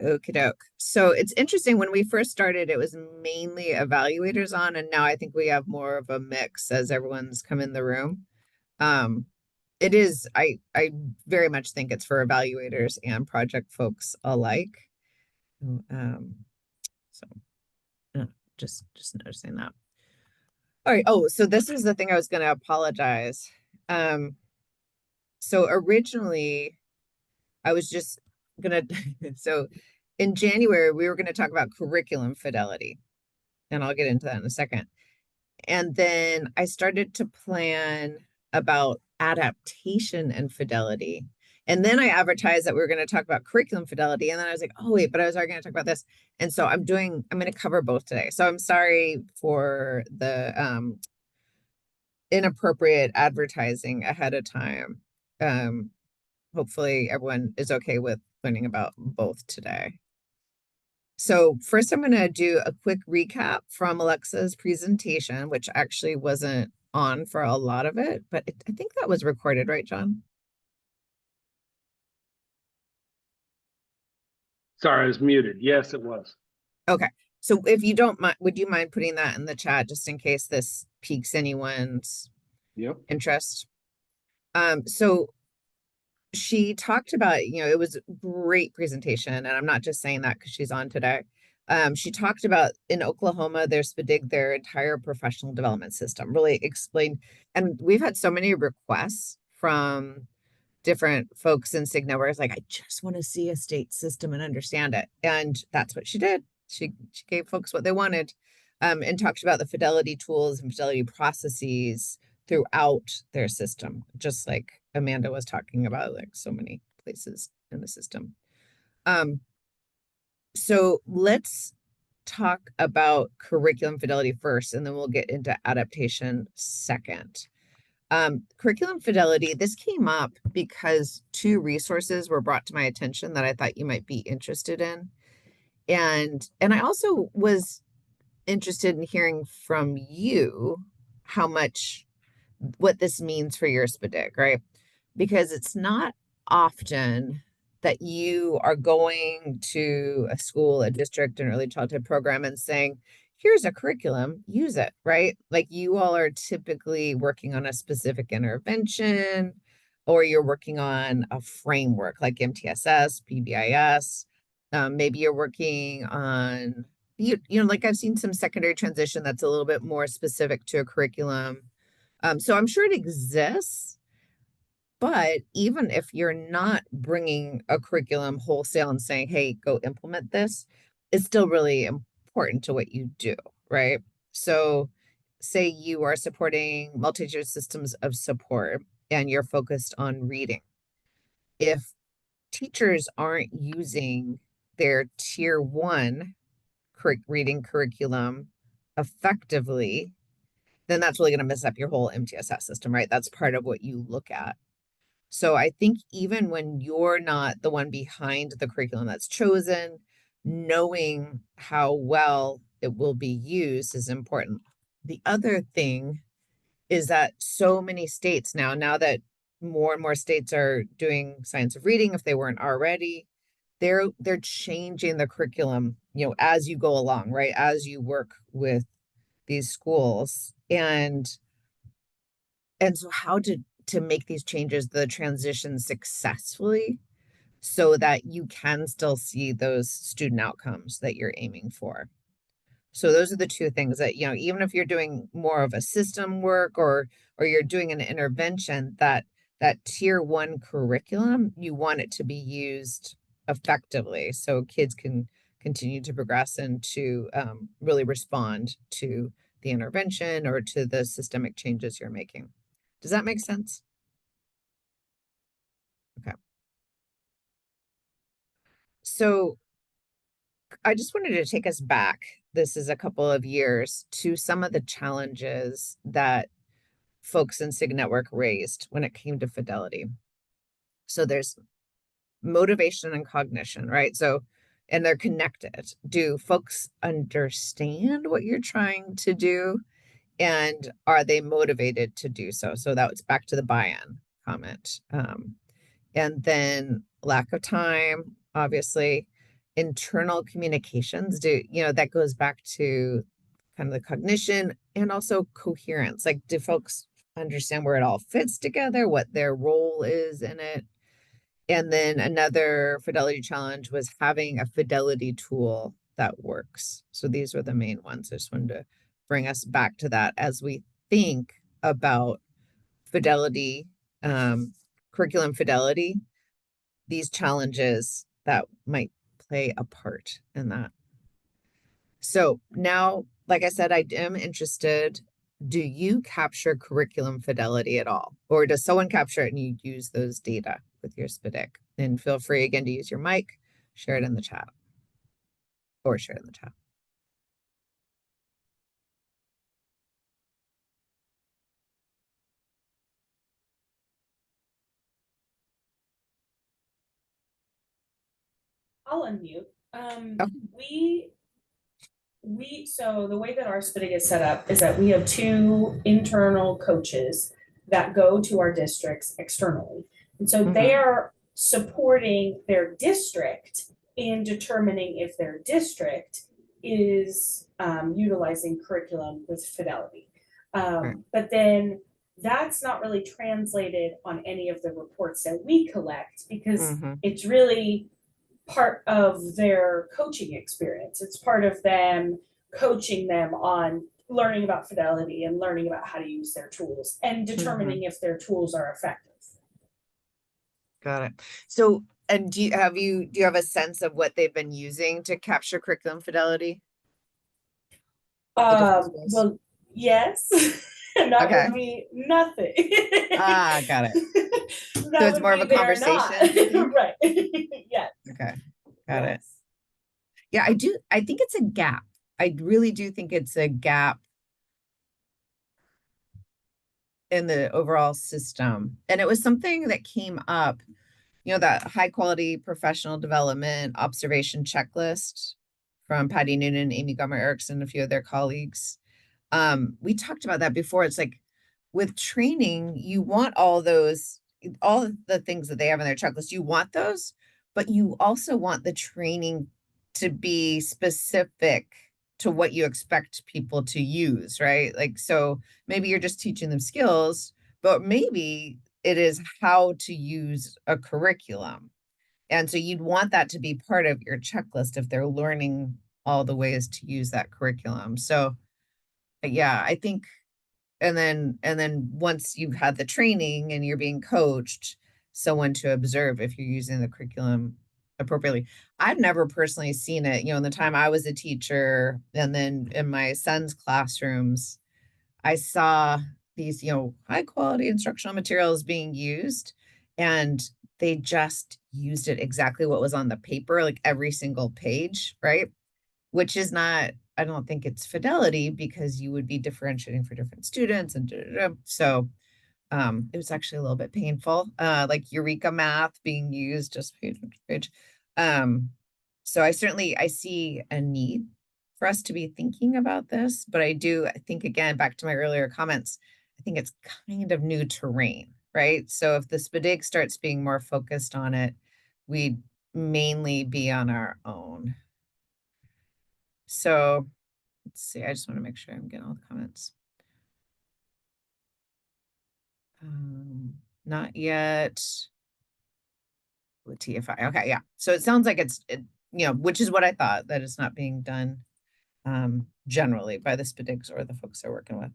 Okie doke. So it's interesting. When we first started, it was mainly evaluators on, and now I think we have more of a mix as everyone's come in the room. Um, it is, I very much think it's for evaluators and project folks alike. Um, so uh, just noticing that. All right. Oh, so this is the thing I was going to apologize. Um, so originally I was just gonna so in January we were gonna talk about curriculum fidelity, and I'll get into that in a second. And then I started to plan about adaptation and fidelity. And then I advertised that we were going to talk about curriculum fidelity. And then I was like, oh, wait, but I was already going to talk about this. And so I'm going to cover both today. So I'm sorry for the inappropriate advertising ahead of time. Um, Hopefully everyone is okay with learning about both today. So first I'm going to do a quick recap from Alexa's presentation, which actually wasn't on for a lot of it, but I think that was recorded, right, John? Sorry, I was muted. Yes, it was. Okay. So if you don't mind, would you mind putting that in the chat just in case this piques anyone's Yep. interest? So she talked about, it was a great presentation, and I'm not just saying that because she's on today. She talked about in Oklahoma, there's FDIG, their entire professional development system, really explained. And we've had so many requests from different folks in Cigna where it's like, I just want to see a state system and understand it. And that's what she did. She gave folks what they wanted, and talked about the fidelity tools and fidelity processes throughout their system, just like Amanda was talking about, like so many places in the system. Um, so let's talk about curriculum fidelity first, and then we'll get into adaptation second. Curriculum fidelity, this came up because two resources were brought to my attention that I thought you might be interested in. And I also was interested in hearing from you how much what this means for your SPDIC, right? Because it's not often that you are going to a school, a district, an early childhood program and saying, here's a curriculum, use it, right? Like you all are typically working on a specific intervention, or you're working on a framework like MTSS, PBIS. Maybe you're working on, like I've seen some secondary transition that's a little bit more specific to a curriculum. So I'm sure it exists, but even if you're not bringing a curriculum wholesale and saying, hey, go implement this, it's still really important to what you do, right? So, say you are supporting multi-tiered systems of support and you're focused on reading. If teachers aren't using their tier one reading curriculum effectively, then that's really going to mess up your whole MTSS system, right? That's part of what you look at. So I think even when you're not the one behind the curriculum that's chosen, knowing how well it will be used is important. The other thing is that so many states now that more and more states are doing science of reading, if they weren't already, they're changing the curriculum, as you go along, right? As you work with these schools. And so how to make these changes, the transition successfully, so that you can still see those student outcomes that you're aiming for. So those are the two things that, even if you're doing more of a system work, or you're doing an intervention, that tier one curriculum, you want it to be used effectively so kids can continue to progress and to really respond to the intervention or to the systemic changes you're making. Does that make sense? Okay. So I just wanted to take us back. This is a couple of years to some of the challenges that folks in SIG Network raised when it came to fidelity. So there's motivation and cognition, right? So, and they're connected. Do folks understand what you're trying to do? And are they motivated to do so? So that was back to the buy-in comment. And then lack of time, obviously, internal communications. That goes back to kind of the cognition and also coherence. Like, do folks understand where it all fits together, what their role is in it? And then another fidelity challenge was having a fidelity tool that works. So these were the main ones. I just wanted to bring us back to that as we think about fidelity, um, curriculum fidelity, these challenges that might play a part in that. So now, like I said, I am interested. Do you capture curriculum fidelity at all? Or does someone capture it and you use those data with your SPDIC? And feel free again to use your mic, share it in the chat, or share it in the chat. I'll unmute. Oh, We so the way that our spitting is set up is that we have two internal coaches that go to our districts externally. And so they mhm, are supporting their district in determining if their district is utilizing curriculum with fidelity. right. But then that's not really translated on any of the reports that we collect because Mhm, it's really part of their coaching experience. It's part of them coaching them on learning about fidelity and learning about how to use their tools and mhm. determining if their tools are effective. Got it. So, and do you have a sense of what they've been using to capture curriculum fidelity? The different schools? Well, yes, and that Okay. would be nothing. Ah, got it. So That it's would more of be a they're not. conversation, do you think? Right. Yes. Okay. Got it. Yes. Yeah, I do. I think it's a gap. I really do think it's a gap in the overall system. And it was something that came up, that high quality professional development observation checklist from Patty Noonan, Amy Gummer Erickson, and a few of their colleagues. We talked about that before. It's like with training, you want all the things that they have in their checklist, you want those, but you also want the training to be specific to what you expect people to use, right? Like, so maybe you're just teaching them skills, but maybe it is how to use a curriculum. And so you'd want that to be part of your checklist if they're learning all the ways to use that curriculum. So, yeah, I think and then once you've had the training and you're being coached, someone to observe if you're using the curriculum appropriately. I've never personally seen it, in the time I was a teacher and then in my son's classrooms, I saw these, high quality instructional materials being used and they just used it exactly what was on the paper, like every single page, right? Which is not, I don't think it's fidelity because you would be differentiating for different students and da, da, da. So it was actually a little bit painful, like Eureka math being used just page after page. Um, so I see a need for us to be thinking about this, but I think again, back to my earlier comments, I think it's kind of new terrain, right? So if the SPDIG starts being more focused on it, we'd mainly be on our own. So let's see. I just want to make sure I'm getting all the comments. Not yet. With TFI. Okay, yeah. So it sounds like which is what I thought, that it's not being done generally by the SPDIGs or the folks they're working with.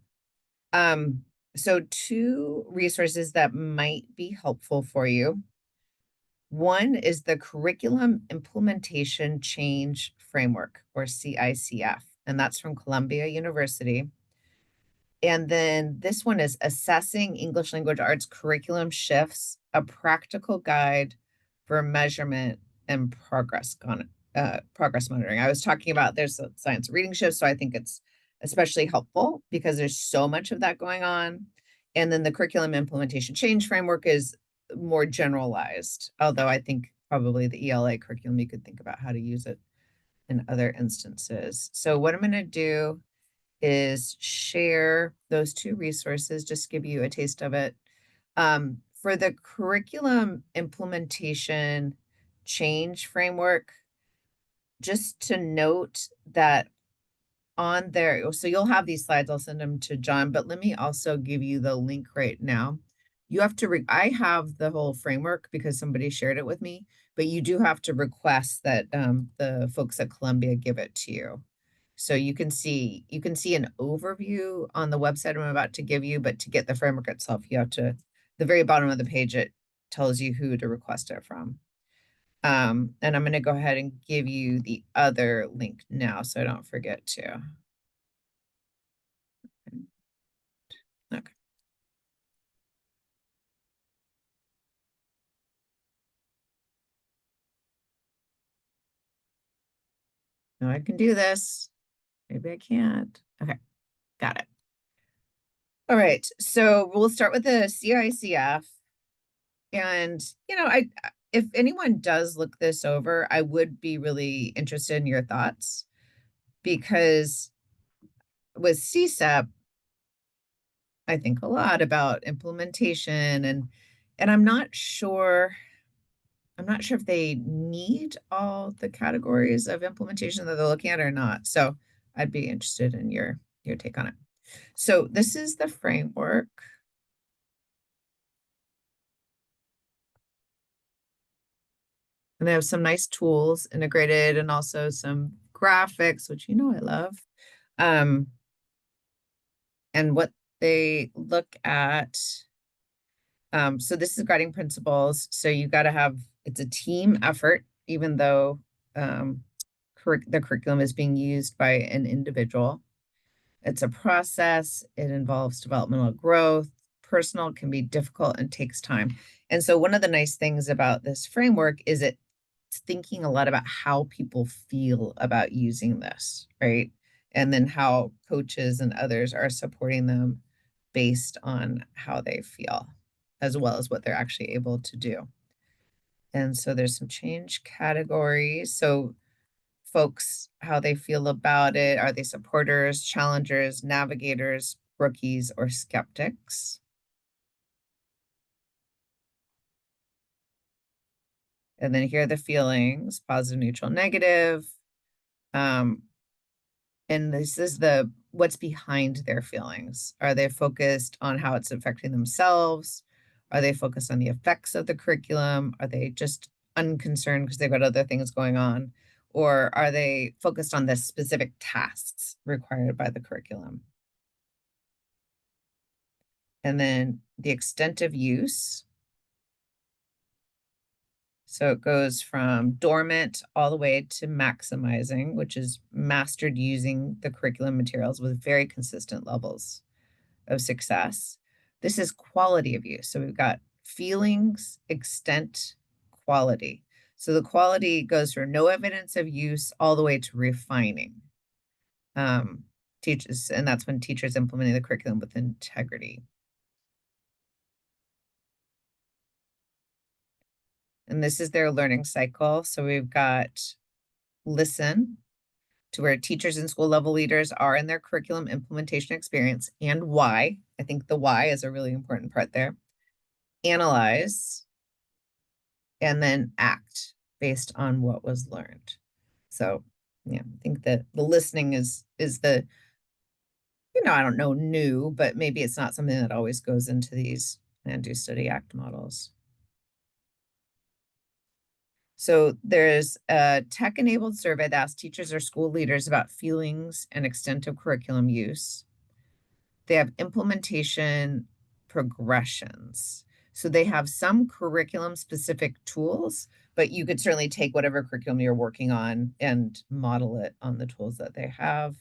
So two resources that might be helpful for you. One is the Curriculum Implementation Change Framework, or CICF, and that's from Columbia University. And then this one is Assessing English Language Arts Curriculum Shifts, a practical guide for measurement and progress monitoring. I was talking about there's a science reading shift, so I think it's especially helpful because there's so much of that going on. And then the curriculum implementation change framework is more generalized, although I think probably the ELA curriculum, you could think about how to use it in other instances. So what I'm going to do is share those two resources, just give you a taste of it. For the curriculum implementation change framework, just to note that on there, so you'll have these slides, I'll send them to John, but let me also give you the link right now. You have to, I have the whole framework because somebody shared it with me, but you do have to request that the folks at Columbia give it to you. So you can see an overview on the website I'm about to give you, but to get the framework itself, you have to, the very bottom of the page, it tells you who to request it from. And I'm going to go ahead and give you the other link now so I don't forget to. Okay. No, I can do this. Maybe I can't. Okay, got it. All right, so we'll start with the CICF. And, if anyone does look this over, I would be really interested in your thoughts because with CSEP, I think a lot about implementation and I'm not sure if they need all the categories of implementation that they're looking at or not. So I'd be interested in your take on it. So this is the framework. And they have some nice tools integrated and also some graphics, which I love. And what they look at. So this is guiding principles. So you got to have, it's a team effort, even though the curriculum is being used by an individual. It's a process. It involves developmental growth. Personal can be difficult and takes time. And so one of the nice things about this framework is it's thinking a lot about how people feel about using this, right? And then how coaches and others are supporting them based on how they feel, as well as what they're actually able to do. And so there's some change categories. So folks, how they feel about it. Are they supporters, challengers, navigators, rookies, or skeptics? And then here are the feelings: positive, neutral, negative. And this is what's behind their feelings. Are they focused on how it's affecting themselves? Are they focused on the effects of the curriculum? Are they just unconcerned because they've got other things going on? Or are they focused on the specific tasks required by the curriculum? And then the extent of use. So it goes from dormant all the way to maximizing, which is mastered using the curriculum materials with very consistent levels of success. This is quality of use. So we've got feelings, extent, quality. So the quality goes from no evidence of use all the way to refining. Teachers, and that's when teachers implementing the curriculum with integrity. And this is their learning cycle. So we've got listen, to where teachers and school level leaders are in their curriculum implementation experience and why. I think the why is a really important part there. Analyze, and then act based on what was learned. So yeah, I think that the listening is the, I don't know, new, but maybe it's not something that always goes into these plan, do, study, act models. So there's a tech-enabled survey that asks teachers or school leaders about feelings and extent of curriculum use. They have implementation progressions. So they have some curriculum-specific tools, but you could certainly take whatever curriculum you're working on and model it on the tools that they have.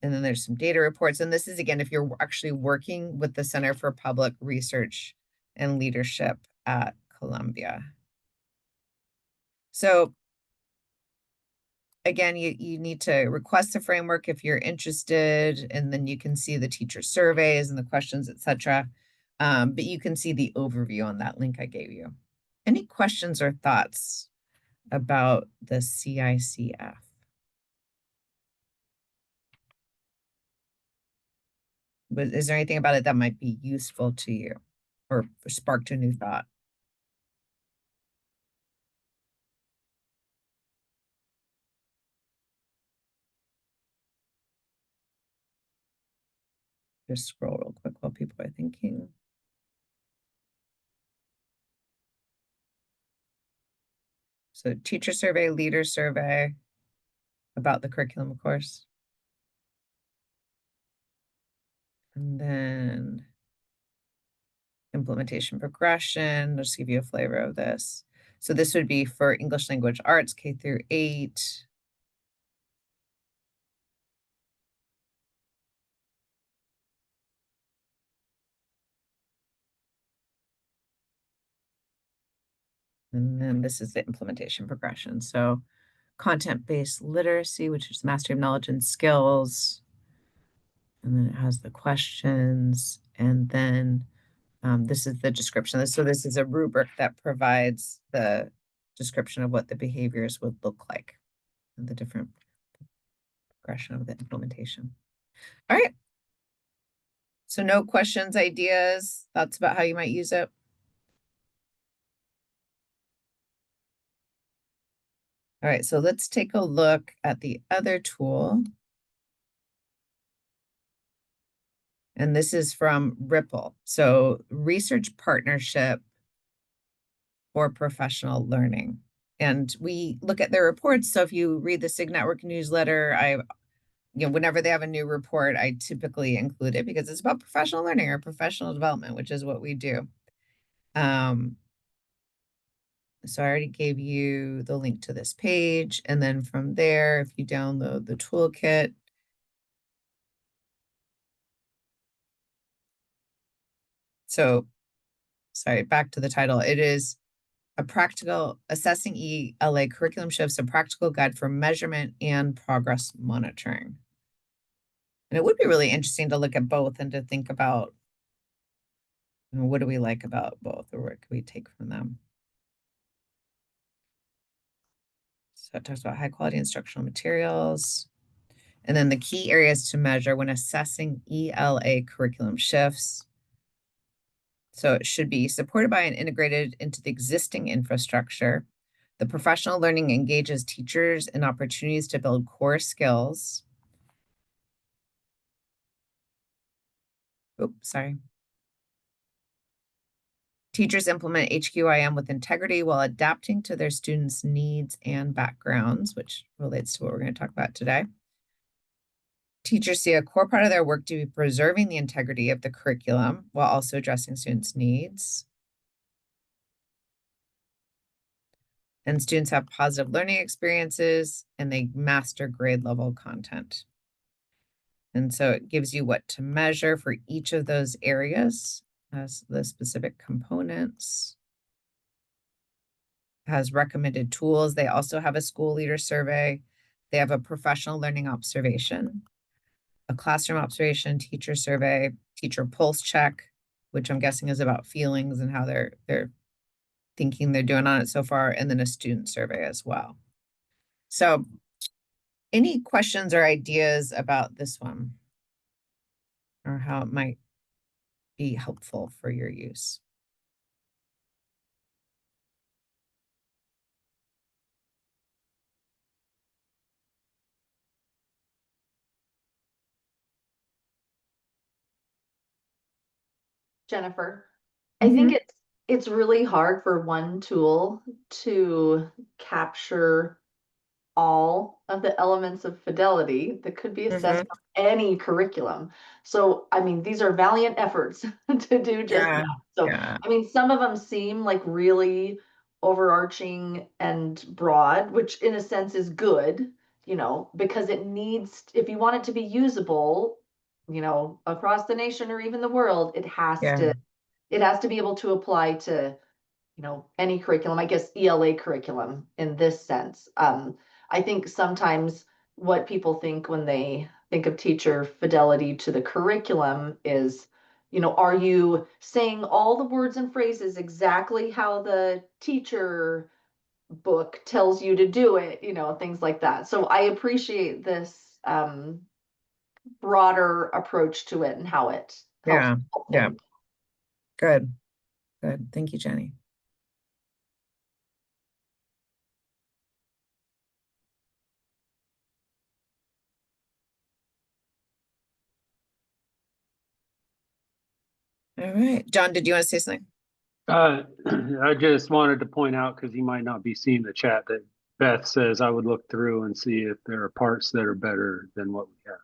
And then there's some data reports. And this is, again, if you're actually working with the Center for Public Research and Leadership at Columbia. So again, you need to request a framework if you're interested, and then you can see the teacher surveys and the questions, etc. But you can see the overview on that link I gave you. Any questions or thoughts about the CICF? But is there anything about it that might be useful to you or sparked a new thought? Just scroll real quick while people are thinking. So teacher survey, leader survey about the curriculum, of course. And then implementation progression. I'll just give you a flavor of this. So this would be for English language arts, K through 8. And then this is the implementation progression. So content-based literacy, which is mastery of knowledge and skills. And then it has the questions. And then this is the description. So this is a rubric that provides the description of what the behaviors would look like and the different progression of the implementation. All right. So no questions, ideas, thoughts about how you might use it? All right, so let's take a look at the other tool. And this is from Ripple. So research partnership for professional learning. And we look at their reports. So if you read the SIG Network newsletter, whenever they have a new report, I typically include it because it's about professional learning or professional development, which is what we do. So I already gave you the link to this page. And then from there, if you download the toolkit, so sorry, back to the title. It is a practical assessing ELA curriculum shifts, a practical guide for measurement and progress monitoring. And it would be really interesting to look at both and to think about, what do we like about both, or what can we take from them? So it talks about high quality instructional materials. And then the key areas to measure when assessing ELA curriculum shifts. So it should be supported by and integrated into the existing infrastructure. The professional learning engages teachers in opportunities to build core skills. Oops, sorry. Teachers implement HQIM with integrity while adapting to their students' needs and backgrounds, which relates to what we're going to talk about today. Teachers see a core part of their work to be preserving the integrity of the curriculum while also addressing students' needs. And students have positive learning experiences and they master grade level content. And so it gives you what to measure for each of those areas as the specific components. Has recommended tools. They also have a school leader survey. They have a professional learning observation, a classroom observation, teacher survey, teacher pulse check, which I'm guessing is about feelings and how they're thinking they're doing on it so far, and then a student survey as well. So any questions or ideas about this one or how it might be helpful for your use? Jennifer, I think Mhm. it's really hard for one tool to capture all of the elements of fidelity that could be assessed Mhm. from any curriculum. So, I mean, these are valiant efforts to do just Yeah. that. So, Yeah. I mean, some of them seem like really overarching and broad, which in a sense is good, because it needs, if you want it to be usable, across the nation or even the world, Yeah. it has to be able to apply to any curriculum, I guess ELA curriculum in this sense. I think sometimes what people think when they think of teacher fidelity to the curriculum is, are you saying all the words and phrases exactly how the teacher book tells you to do it, things like that. So I appreciate this broader approach to it and how it helps Yeah. people Yeah. think. Good. Good. Thank you, Jenny. All right. John, did you want to say something? I just wanted to point out, because you might not be seeing the chat, that Beth says I would look through and see if there are parts that are better than what we have.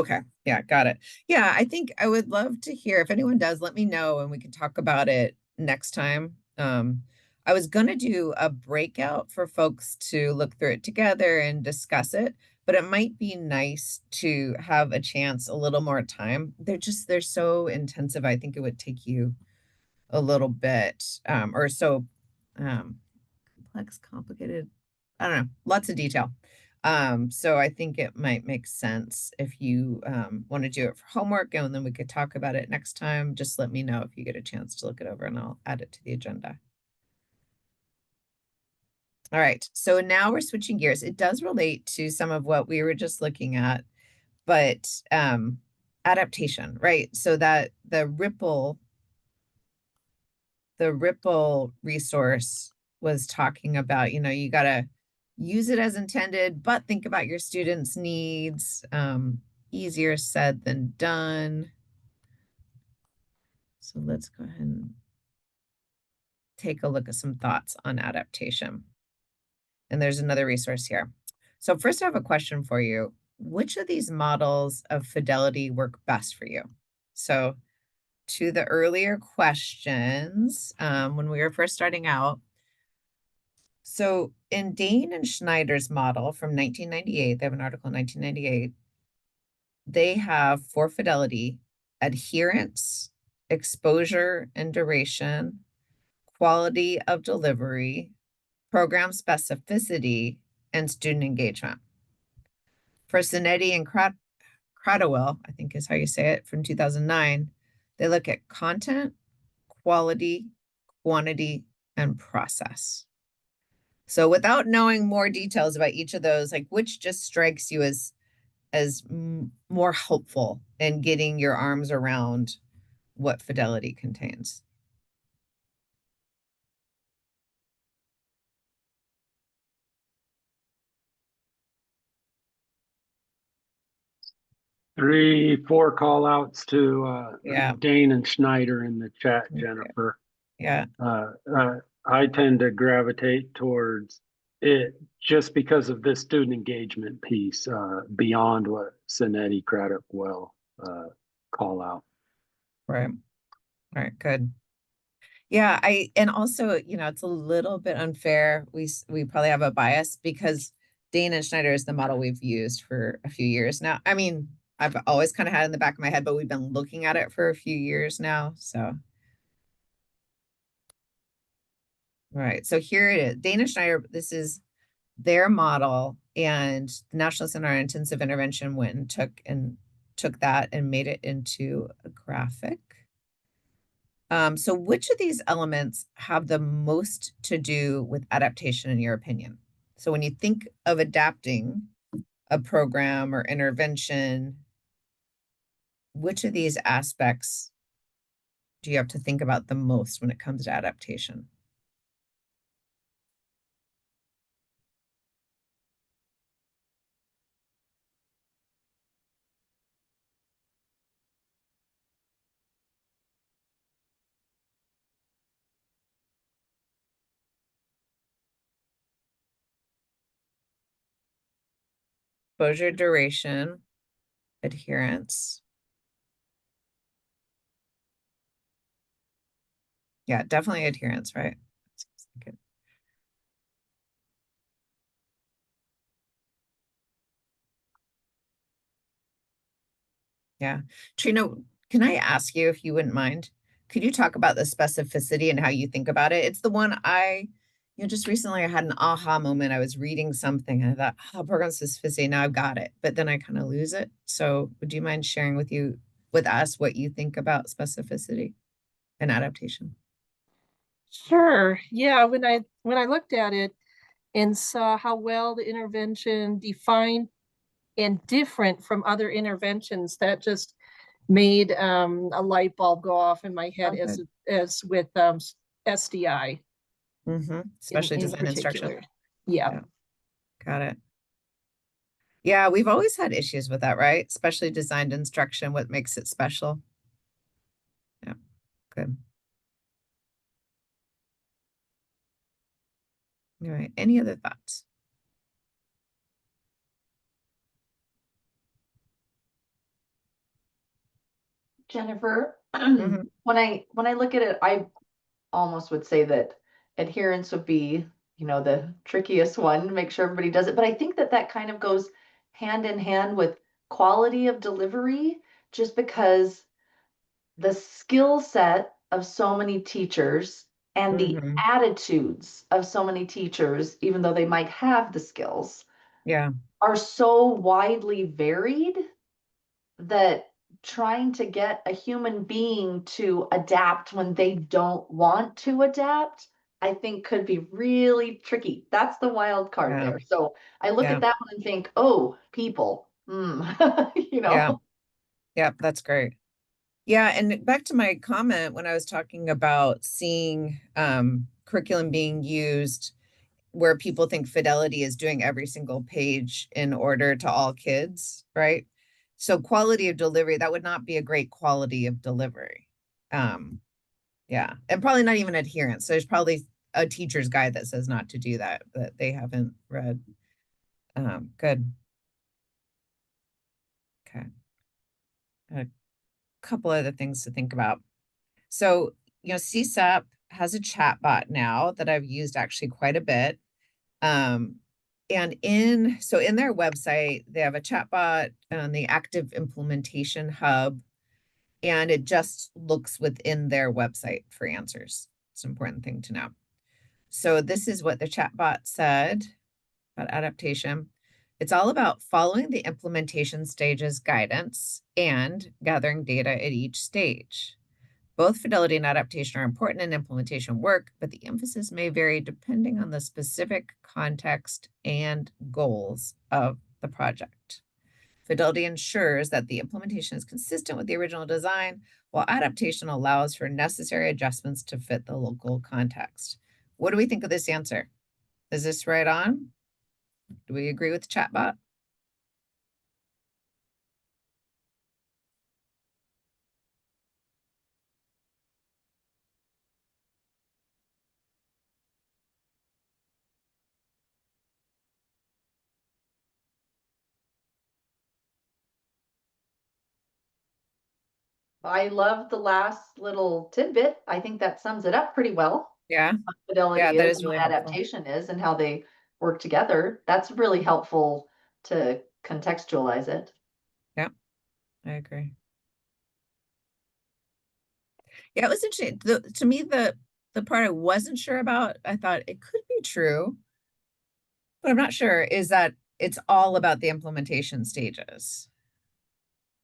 Okay. Yeah, got it. Yeah, I think I would love to hear if anyone does, let me know and we can talk about it next time. I was gonna do a breakout for folks to look through it together and discuss it, but it might be nice to have a chance a little more time. They're so intensive. I think it would take you a little bit, or so complex, complicated. I don't know, lots of detail. So I think it might make sense if you want to do it for homework and then we could talk about it next time. Just let me know if you get a chance to look it over and I'll add it to the agenda. All right, so now we're switching gears. It does relate to some of what we were just looking at, but adaptation, right? So that the Ripple resource was talking about, you got to use it as intended, but think about your students' needs. Easier said than done. So let's go ahead and take a look at some thoughts on adaptation. And there's another resource here. So first I have a question for you. Which of these models of fidelity work best for you? So to the earlier questions, when we were first starting out, so in Dane and Schneider's model from 1998, they have an article in 1998, they have for fidelity, adherence, exposure and duration, quality of delivery, program specificity, and student engagement. For Sinetti and Cradwell, I think is how you say it, from 2009, they look at content, quality, quantity, and process. So without knowing more details about each of those, like which just strikes you as more helpful in getting your arms around what fidelity contains? 3, 4 call outs to Yeah. Dane and Schneider in the chat, Jennifer. Yeah. I tend to gravitate towards it just because of this student engagement piece, beyond what Sinetti Craddock will call out. Right. All right. Good. Yeah. And also, it's a little bit unfair. We probably have a bias because Dane and Schneider is the model we've used for a few years now. I mean, I've always kind of had it in the back of my head, but we've been looking at it for a few years now. So, right. So here it is. Dane and Schneider, this is their model, and the National Center on Intensive Intervention went and took that and made it into a graphic. So which of these elements have the most to do with adaptation in your opinion? So when you think of adapting a program or intervention, which of these aspects do you have to think about the most when it comes to adaptation? Exposure, duration, adherence. Yeah, definitely adherence, right? Yeah. Trina, can I ask you if you wouldn't mind? Could you talk about the specificity and how you think about it? It's the one just recently I had an aha moment. I was reading something and I thought, oh, program specificity, now I've got it. But then I kind of lose it. So would you mind sharing with us what you think about specificity and adaptation? Sure. Yeah, when I looked at it and saw how well the intervention defined and different from other interventions, that just made a light bulb go off in my head as with SDI Especially in design instruction. particular. Yeah. Got it. Yeah, we've always had issues with that, right? Especially designed instruction, what makes it special? Good. All right. Any other thoughts? Jennifer, Mhm. when I look at it, I almost would say that adherence would be, the trickiest one to make sure everybody does it. But I think that that kind of goes hand in hand with quality of delivery, just because the skill set of so many teachers and the Mhm. attitudes of so many teachers, even though they might have the skills, Yeah. are so widely varied that trying to get a human being to adapt when they don't want to adapt, I think could be really tricky. That's the wild card Yeah. there. So I look Yeah. at that one and think, oh, people, you Yeah. know. Yeah. That's great. Yeah. And back to my comment when I was talking about seeing curriculum being used where people think Fidelity is doing every single page in order to all kids, right? So quality of delivery, that would not be a great quality of delivery. Yeah, and probably not even adherence. So there's probably a teacher's guide that says not to do that, that they haven't read. Good. Okay. A couple other things to think about. So, CSAP has a chat bot now that I've used actually quite a bit. Um, and in their website, they have a chatbot on the active implementation hub, and it just looks within their website for answers. It's an important thing to know. So this is what the chatbot said about adaptation. It's all about following the implementation stages guidance and gathering data at each stage. Both fidelity and adaptation are important in implementation work, but the emphasis may vary depending on the specific context and goals of the project. Fidelity ensures that the implementation is consistent with the original design, while adaptation allows for necessary adjustments to fit the local context. What do we think of this answer? Is this right on? Do we agree with the chatbot? I love the last little tidbit. I think that sums it up pretty well. Yeah, What yeah, fidelity that is is and really what helpful. adaptation is and how they work together. That's really helpful to contextualize it. Yeah, I agree. Yeah, it was interesting. To me, the part I wasn't sure about, I thought it could be true, but I'm not sure, is that it's all about the implementation stages.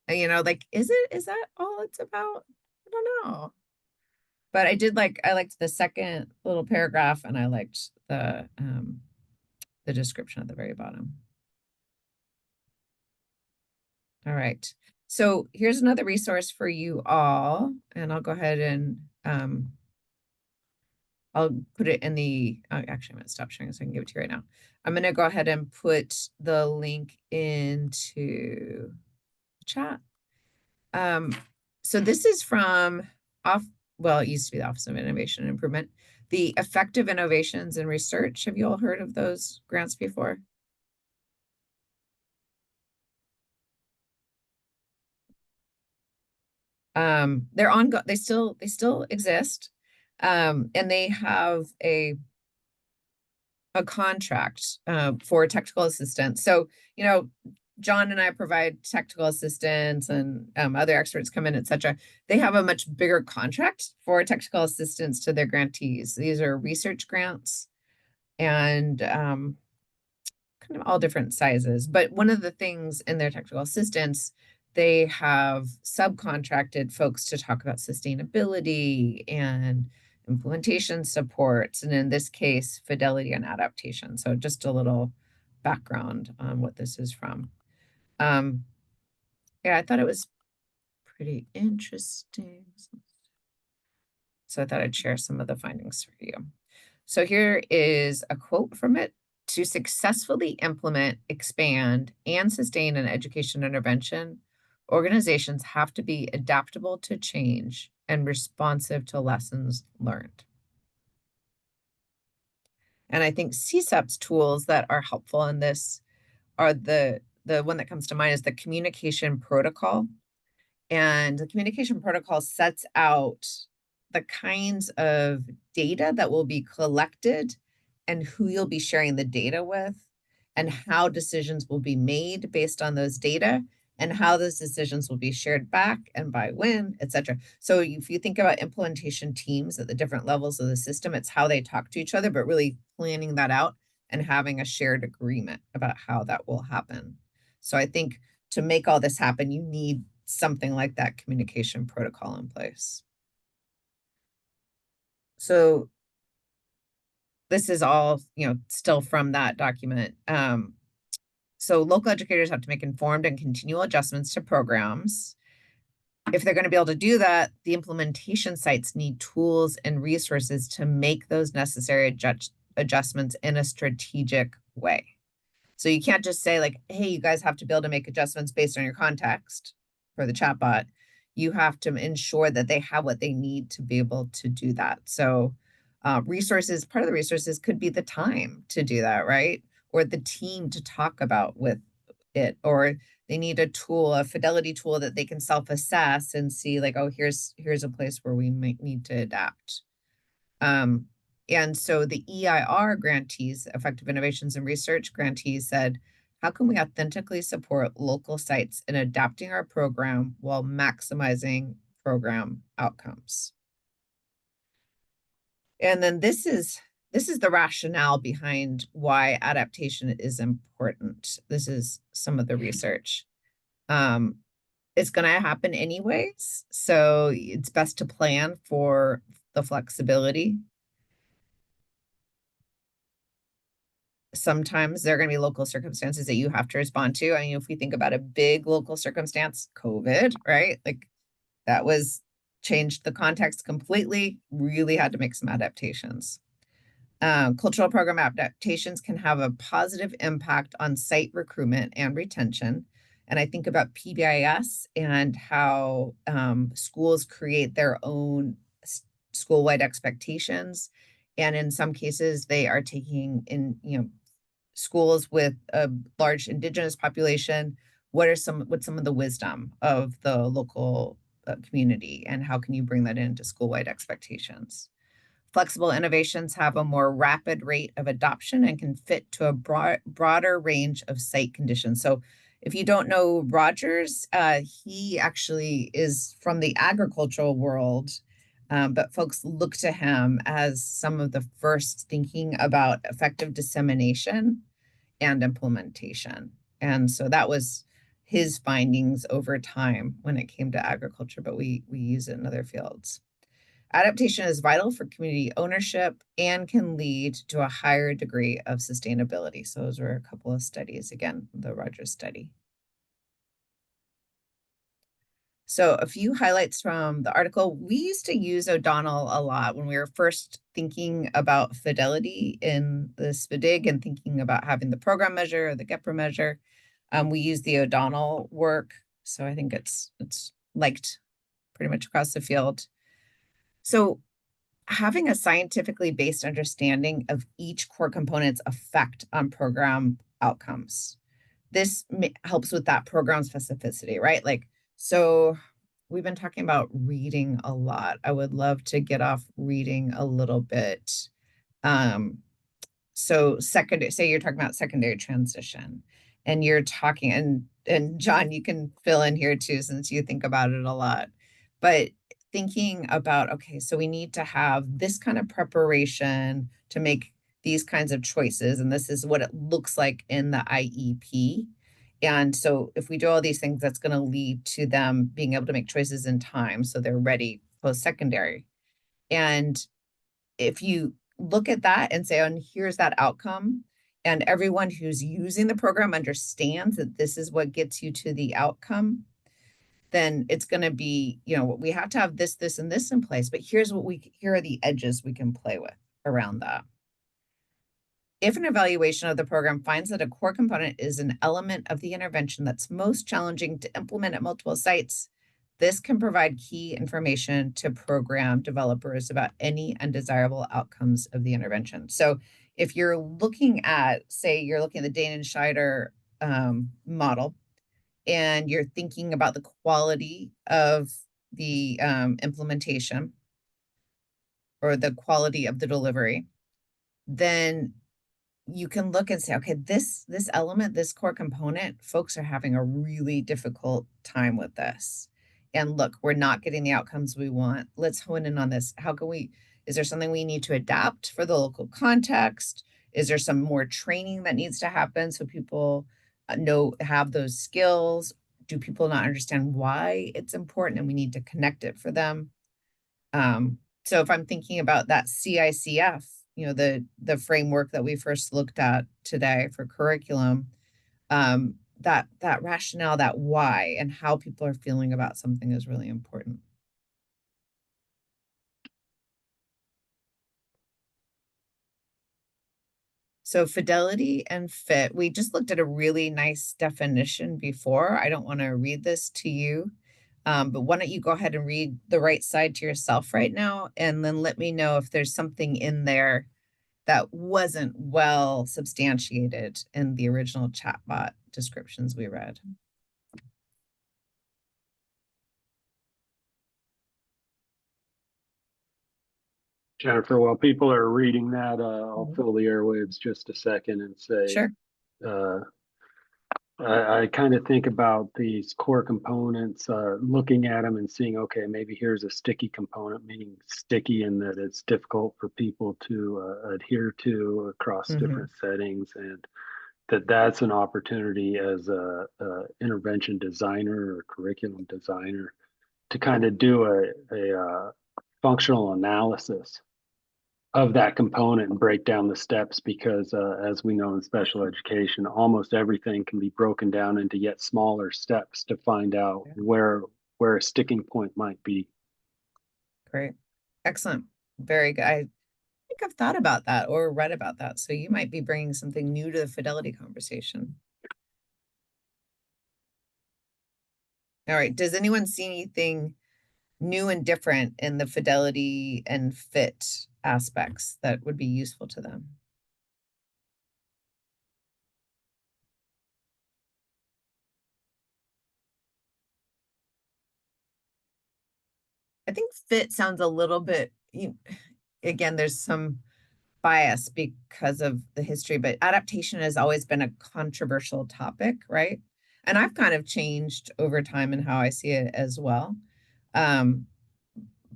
Like, is that all it's about? I don't know. But I liked the second little paragraph, and I liked the description at the very bottom. All right. So here's another resource for you all, and I'll go ahead and I'll put it in the, actually I'm gonna stop sharing so I can give it to you right now. I'm gonna go ahead and put the link into the chat. So this is from it used to be the Office of Innovation and Improvement, the Effective Innovations in Research. Have you all heard of those grants before? They're they still exist. And they have a contract for technical assistance. So, John and I provide technical assistance, and other experts come in, etc. They have a much bigger contract for technical assistance to their grantees. These are research grants, and kind of all different sizes. But one of the things in their technical assistance, they have subcontracted folks to talk about sustainability and implementation supports, and in this case, fidelity and adaptation. So just a little background on what this is from. Yeah, I thought it was pretty interesting. So I thought I'd share some of the findings for you. So here is a quote from it. To successfully implement, expand, and sustain an education intervention, Organizations have to be adaptable to change and responsive to lessons learned. And I think CSEP's tools that are helpful in this are the one that comes to mind is the communication protocol. And the communication protocol sets out the kinds of data that will be collected and who you'll be sharing the data with and how decisions will be made based on those data and how those decisions will be shared back and by when, et cetera. So if you think about implementation teams at the different levels of the system, it's how they talk to each other, but really planning that out and having a shared agreement about how that will happen. So I think to make all this happen, you need something like that communication protocol in place. So this is all, still from that document. So local educators have to make informed and continual adjustments to programs. If they're going to be able to do that, the implementation sites need tools and resources to make those necessary adjustments in a strategic way. So you can't just say like, hey, you guys have to be able to make adjustments based on your context for the chatbot. You have to ensure that they have what they need to be able to do that. So resources, part of the resources could be the time to do that, right? Or the team to talk about with it, or they need a tool, a Fidelity tool that they can self-assess and see like, oh, here's a place where we might need to adapt. And so the EIR grantees, Effective Innovations and Research grantees, said, how can we authentically support local sites in adapting our program while maximizing program outcomes? And then this is the rationale behind why adaptation is important. This is some of the research. It's going to happen anyways, so it's best to plan for the flexibility. Sometimes there are going to be local circumstances that you have to respond to. I mean, if we think about a big local circumstance, COVID, right? Like that was changed the context completely, really had to make some adaptations. Cultural program adaptations can have a positive impact on site recruitment and retention. And I think about PBIS and how schools create their own school-wide expectations. And in some cases, they are taking in, schools with a large Indigenous population. What's some of the wisdom of the local community, and how can you bring that into school-wide expectations? Flexible innovations have a more rapid rate of adoption and can fit to a broader range of site conditions. So if you don't know Rogers, he actually is from the agricultural world, but folks look to him as some of the first thinking about effective dissemination and implementation. And so that was his findings over time when it came to agriculture, but we use it in other fields. Adaptation is vital for community ownership and can lead to a higher degree of sustainability. So those were a couple of studies, again, the Rogers study. So a few highlights from the article. We used to use O'Donnell a lot when we were first thinking about fidelity in the SPDIG and thinking about having the program measure or the GEPRA measure. We use the O'Donnell work. So I think it's liked pretty much across the field. So having a scientifically based understanding of each core component's effect on program outcomes. This helps with that program specificity, right? Like, so we've been talking about reading a lot. I would love to get off reading a little bit. So secondary, say you're talking about secondary transition and you're talking, and John, you can fill in here too, since you think about it a lot, but thinking about, okay, so we need to have this kind of preparation to make these kinds of choices. And this is what it looks like in the IEP. And so if we do all these things, that's going to lead to them being able to make choices in time so they're ready post-secondary. And if you look at that and say, oh, here's that outcome, and everyone who's using the program understands that this is what gets you to the outcome, then it's going to be, we have to have this, and this in place, but here are the edges we can play with around that. If an evaluation of the program finds that a core component is an element of the intervention that's most challenging to implement at multiple sites, this can provide key information to program developers about any undesirable outcomes of the intervention. So if you're looking at, say, you're looking at the Dane and Scheider model, and you're thinking about the quality of the implementation or the quality of the delivery, then you can look and say, okay, this element, this core component, folks are having a really difficult time with this. And look, we're not getting the outcomes we want. Let's hone in on this. How can we, is there something we need to adapt for the local context? Is there some more training that needs to happen so people have those skills? Do people not understand why it's important and we need to connect it for them? So if I'm thinking about that CICF, the framework that we first looked at today for curriculum, that rationale, that why, and how people are feeling about something is really important. So fidelity and fit, we just looked at a really nice definition before. I don't want to read this to you, but why don't you go ahead and read the right side to yourself right now, and then let me know if there's something in there that wasn't well substantiated in the original chatbot descriptions we read. Jennifer, while people are reading that, I'll fill the airwaves just a second and say, Sure. I kind of think about these core components, looking at them and seeing, okay, maybe here's a sticky component, meaning sticky in that it's difficult for people to adhere to across different settings, and that's an opportunity as a intervention designer or curriculum designer to kind of do a functional analysis of that component and break down the steps, because as we know in special education, almost everything can be broken down into yet smaller steps to find out where a sticking point might be. Great. Excellent. Very good. I think I've thought about that or read about that. So you might be bringing something new to the fidelity conversation. All right. Does anyone see anything new and different in the fidelity and fit aspects that would be useful to them? I think fit sounds a little bit, again, there's some bias because of the history, but adaptation has always been a controversial topic, right? And I've kind of changed over time in how I see it as well.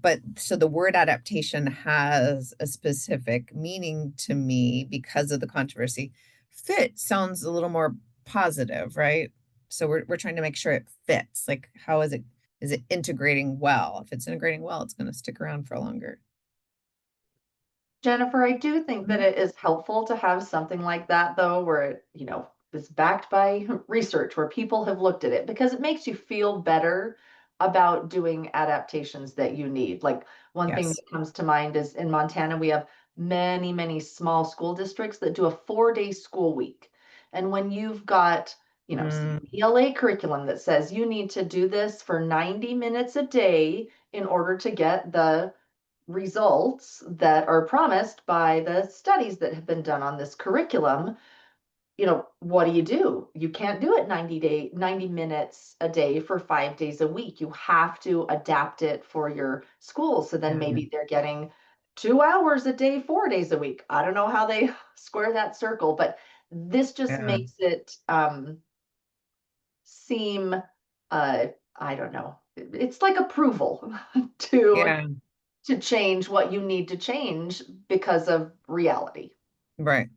But so the word adaptation has a specific meaning to me because of the controversy. Fit sounds a little more positive, right? So we're trying to make sure it fits. Like, how is it integrating well? If it's integrating well, it's going to stick around for longer. Jennifer, I do think that it is helpful to have something like that, though, where it, is backed by research, where people have looked at it, because it makes you feel better about doing adaptations that you need. Like, one thing Yes. that comes to mind is in Montana, we have many, many small school districts that do a 4-day school week. And when you've got, some ELA curriculum that says you need to do this for 90 minutes a day in order to get the results that are promised by the studies that have been done on this curriculum, what do? You can't do it 90 minutes a day for 5 days a week. You have to adapt it for your school. So then maybe they're getting 2 hours a day, 4 days a week. I don't know how they square that circle, but this just makes it seem I don't know. It's like approval to change what you need to change because of reality. Right.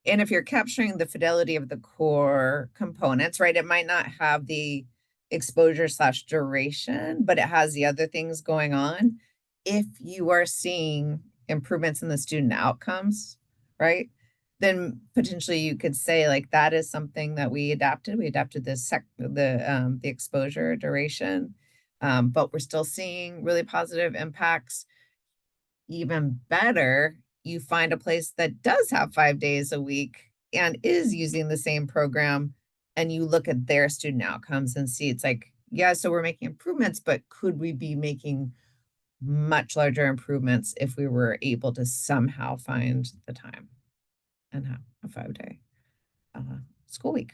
And if you're capturing the fidelity of the core components, right, it might not have the exposure/duration, but it has the other things going on. If you are seeing improvements in the student outcomes, right, then potentially you could say, like, that is something that we adapted. We adapted the exposure duration, but we're still seeing really positive impacts. Even better, you find a place that does have 5 days a week and is using the same program, and you look at their student outcomes and see it's like, yeah, so we're making improvements, but could we be making much larger improvements if we were able to somehow find the time and have a 5 day school week?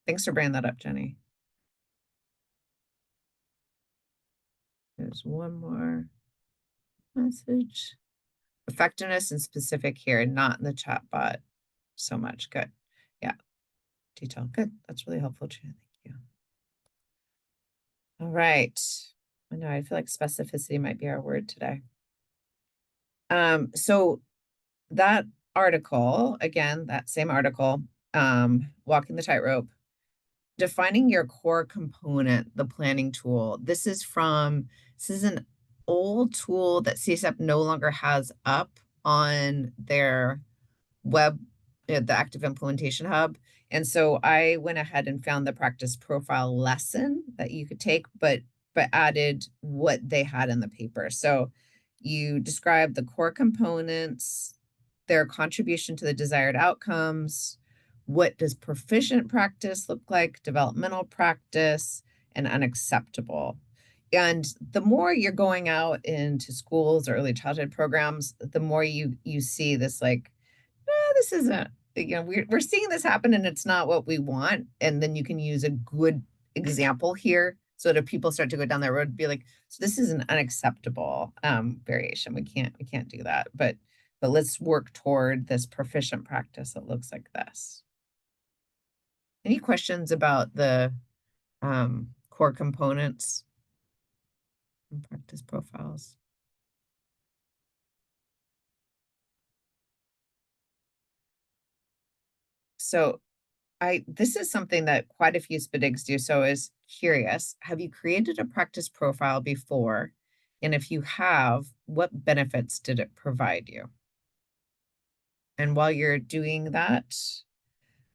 Thanks for bringing that up, Jenny. There's one more message. Effectiveness and specific here, not in the chat bot so much. Good. Yeah. Detail. Good. That's really helpful too. Thank you. All right. I know I feel like specificity might be our word today. So that article, again, that same article, Walking the Tightrope, defining your core component, the planning tool. This is an old tool that CSEP no longer has up on their web, the Active Implementation Hub. And so I went ahead and found the practice profile lesson that you could take, but added what they had in the paper. So you describe the core components, their contribution to the desired outcomes, what does proficient practice look like, developmental practice, and unacceptable. And the more you're going out into schools or early childhood programs, the more you see this like, this isn't, we're seeing this happen and it's not what we want. And then you can use a good example here so that if people start to go down that road, be like, so this is an unacceptable variation. We can't do that. But let's work toward this proficient practice that looks like this. Any questions about the core components and practice profiles? So this is something that quite a few SPDIGs do. So is curious, have you created a practice profile before? And if you have, what benefits did it provide you? And while you're doing that,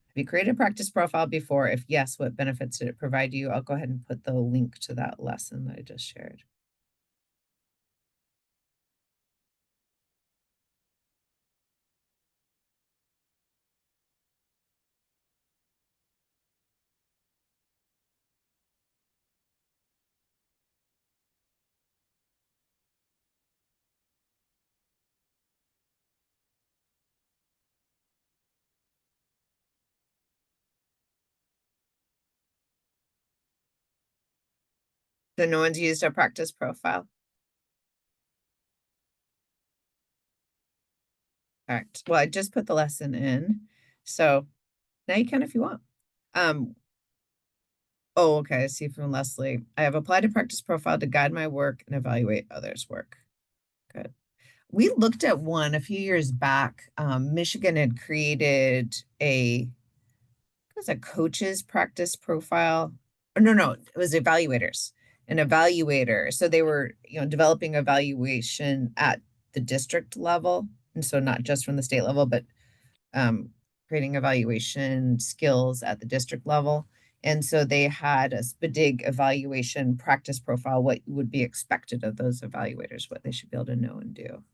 have you created a practice profile before? If yes, what benefits did it provide you? I'll go ahead and put the link to that lesson that I just shared. So no one's used a practice profile. Correct. Well, I just put the lesson in. So now you can if you want. Oh, okay. I see from Leslie. I have applied a practice profile to guide my work and evaluate others' work. Good. We looked at one a few years back. Michigan had created it was a coach's practice profile. Or no, it was evaluators, an evaluator. So they were, developing evaluation at the district level. And so not just from the state level, but creating evaluation skills at the district level. And so they had a SPDIG evaluation practice profile, what would be expected of those evaluators, what they should be able to know and do.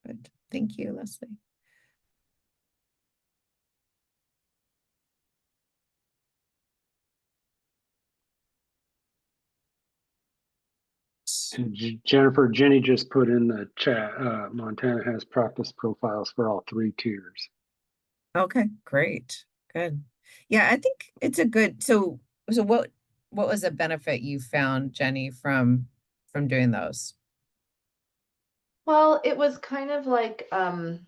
Good. Thank you, Leslie. Jennifer, Jenny just put in the chat, Montana has practice profiles for all 3 tiers. Okay, great. Good. Yeah, I think it's a good, so what was a benefit you found, Jenny, from doing those? Well, it was kind of like a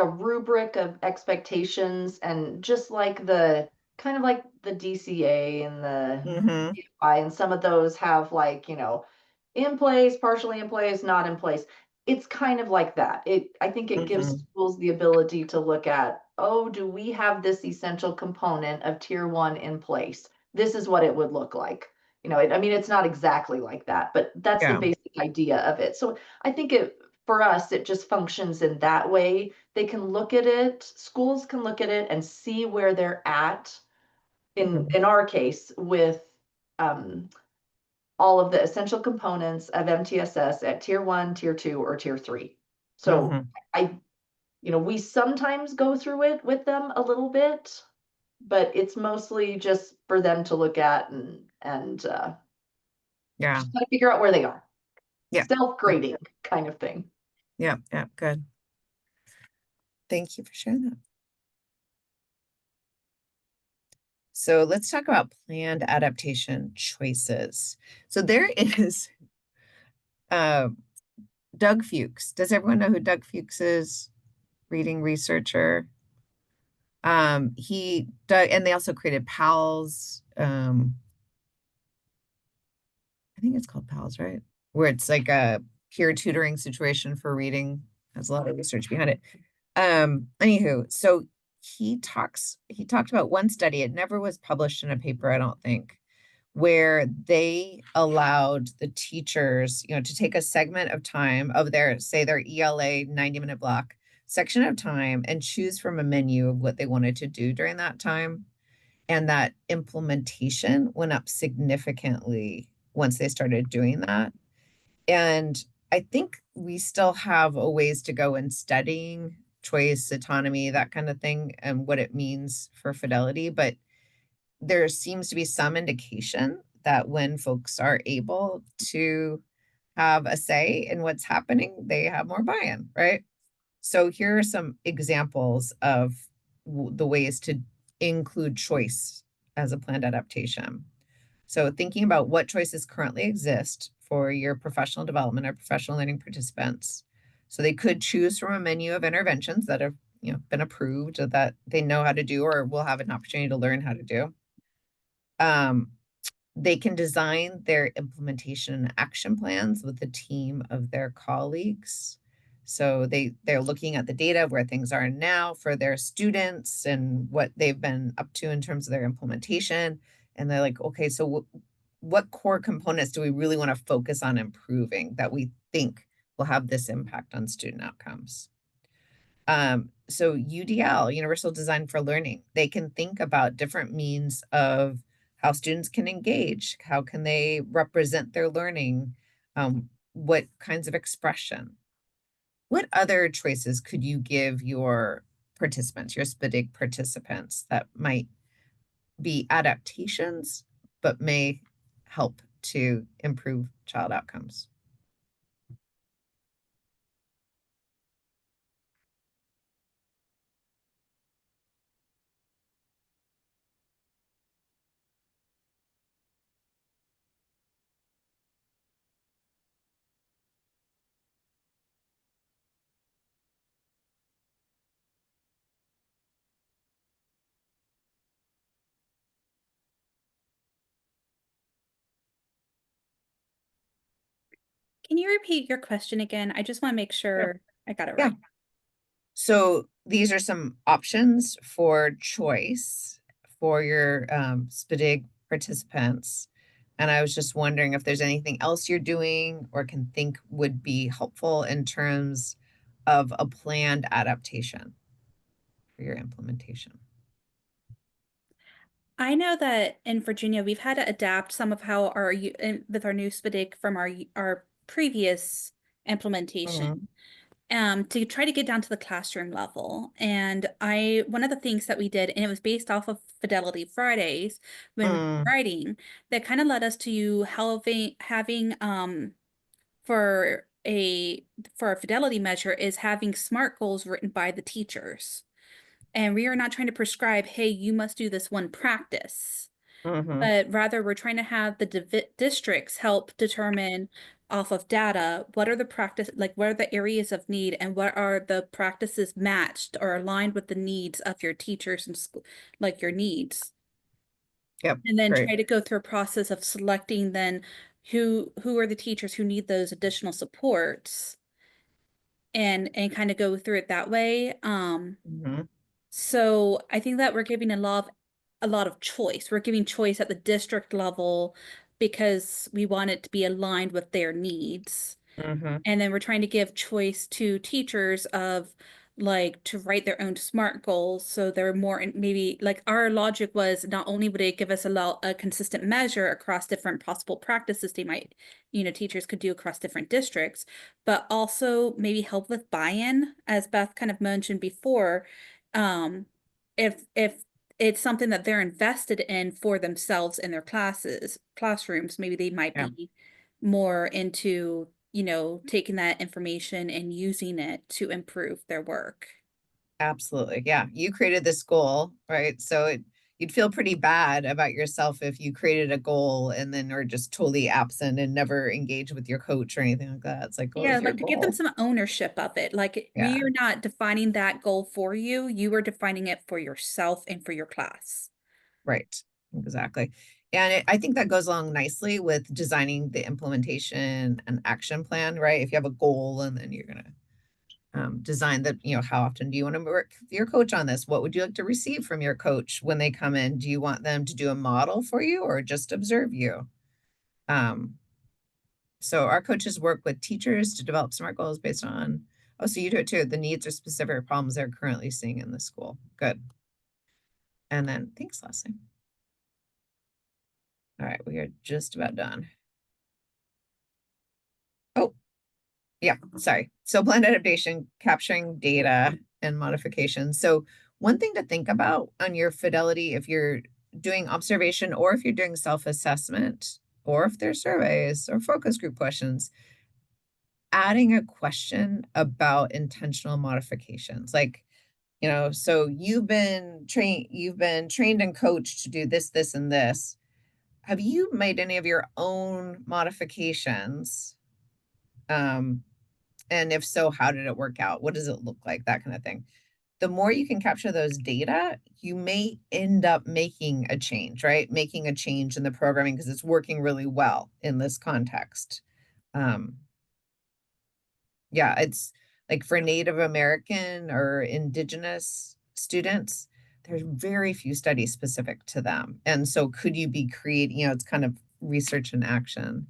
rubric of expectations, and just like the kind of like the DCA and the Mm-hmm. DFI, and some of those have like, in place, partially in place, not in place. It's kind of like that. I think it gives Mm-hmm. schools the ability to look at, oh, do we have this essential component of tier 1 in place? This is what it would look like. I mean, it's not exactly like that, but that's the Yeah. basic idea of it. So I think for us, it just functions in that way. They can look at it, schools can look at it and see where they're at in our case with all of the essential components of MTSS at tier 1, tier 2, or tier 3. So Mhm. we sometimes go through it with them a little bit, but it's mostly just for them to look at and Yeah. just kind of figure out where they are. Yeah. Self-grading kind of thing. Yeah. Yeah. Good. Thank you for sharing that. So let's talk about planned adaptation choices. So there is uh, Doug Fuchs. Does everyone know who Doug Fuchs is? Reading researcher. And they also created PALS. I think it's called PALS, right? Where it's like a peer tutoring situation for reading. Has a lot of research behind it. Anywho, so he talked about one study. It never was published in a paper, I don't think, where they allowed the teachers, to take a segment of time of their ELA 90-minute block section of time and choose from a menu of what they wanted to do during that time. And that implementation went up significantly once they started doing that. And I think we still have a ways to go in studying choice, autonomy, that kind of thing, and what it means for fidelity. But there seems to be some indication that when folks are able to have a say in what's happening, they have more buy-in, right? So here are some examples of the ways to include choice as a planned adaptation. So thinking about what choices currently exist for your professional development or professional learning participants. So they could choose from a menu of interventions that have been approved that they know how to do or will have an opportunity to learn how to do. They can design their implementation and action plans with a team of their colleagues. So they're looking at the data where things are now for their students and what they've been up to in terms of their implementation. And they're like, okay, so what core components do we really want to focus on improving that we think will have this impact on student outcomes? So UDL, Universal Design for Learning, they can think about different means of how students can engage, how can they represent their learning, what kinds of expression. What other choices could you give your participants, your SPDIG participants, that might be adaptations, but may help to improve child outcomes? Can you repeat your question again? I just want to make sure I got it Yeah. right. So these are some options for choice for your SPDIG participants. And I was just wondering if there's anything else you're doing or can think would be helpful in terms of a planned adaptation for your implementation. I know that in Virginia, we've had to adapt some of how with our new SPDIC from our previous implementation. To try to get down to the classroom level. And one of the things that we did, and it was based off of Fidelity Fridays when we were writing, that kind of led us to having for a fidelity measure is having SMART goals written by the teachers. And we are not trying to prescribe, hey, you must do this one practice. But rather we're trying to have the districts help determine off of data, what are the areas of need and what are the practices matched or aligned with the needs of your teachers and school, like your needs. Yep. And then great. try to go through a process of selecting then who are the teachers who need those additional supports and kind of go through it that way. So I think that we're giving a lot of choice. We're giving choice at the district level because we want it to be aligned with their needs. And then we're trying to give choice to teachers of like to write their own SMART goals. So they're more maybe like our logic was not only would it give us a consistent measure across different possible practices they might, teachers could do across different districts, but also maybe help with buy-in, as Beth kind of mentioned before. If it's something that they're invested in for themselves in their classrooms, maybe they might Yeah. be more into taking that information and using it to improve their work. Absolutely. Yeah. You created this goal, right? So you'd feel pretty bad about yourself if you created a goal and then are just totally absent and never engage with your coach or anything like that. It's like, what Yeah, was your like to give them goal? some ownership of it. Like Yeah. we are not defining that goal for you. You are defining it for yourself and for your class. Right. Exactly. And I think that goes along nicely with designing the implementation and action plan, right? If you have a goal and then you're going to design the, how often do you want to work with your coach on this? What would you like to receive from your coach when they come in? Do you want them to do a model for you or just observe you? So our coaches work with teachers to develop SMART goals based on, oh, so you do it too. The needs or specific problems they're currently seeing in the school. Good. And then thanks, Leslie. All right, we are just about done. Oh, yeah, sorry. So blend adaptation, capturing data and modification. So one thing to think about on your Fidelity, if you're doing observation or if you're doing self-assessment, or if there's surveys or focus group questions, adding a question about intentional modifications. Like, so you've been trained and coached to do this, this, and this. Have you made any of your own modifications? And if so, how did it work out? What does it look like? That kind of thing. The more you can capture those data, you may end up making a change, right? Making a change in the programming because it's working really well in this context. Yeah, it's like for Native American or Indigenous students, there's very few studies specific to them. And so could you be creating, it's kind of research and action.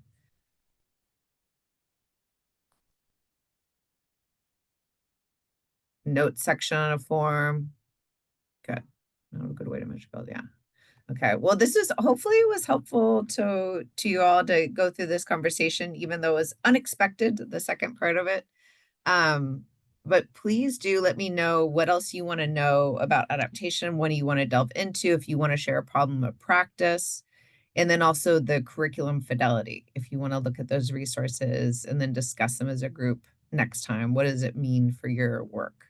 Note section on a form. Good. A good way to measure goals. Yeah. Okay. Well, this is hopefully it was helpful to you all to go through this conversation, even though it was unexpected, the second part of it. But please do let me know what else you want to know about adaptation, what do you want to delve into, if you want to share a problem of practice, and then also the curriculum fidelity, if you want to look at those resources and then discuss them as a group next time. What does it mean for your work?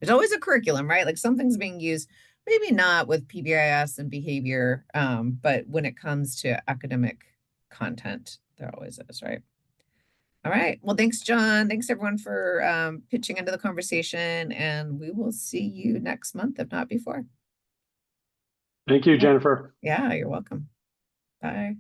There's always a curriculum, right? Like something's being used, maybe not with PBIS and behavior, but when it comes to academic content, there always is, right? All right. Well, thanks, John. Thanks, everyone, for pitching into the conversation. And we will see you next month, if not before. Thank you, Jennifer. Yeah, you're welcome. Bye.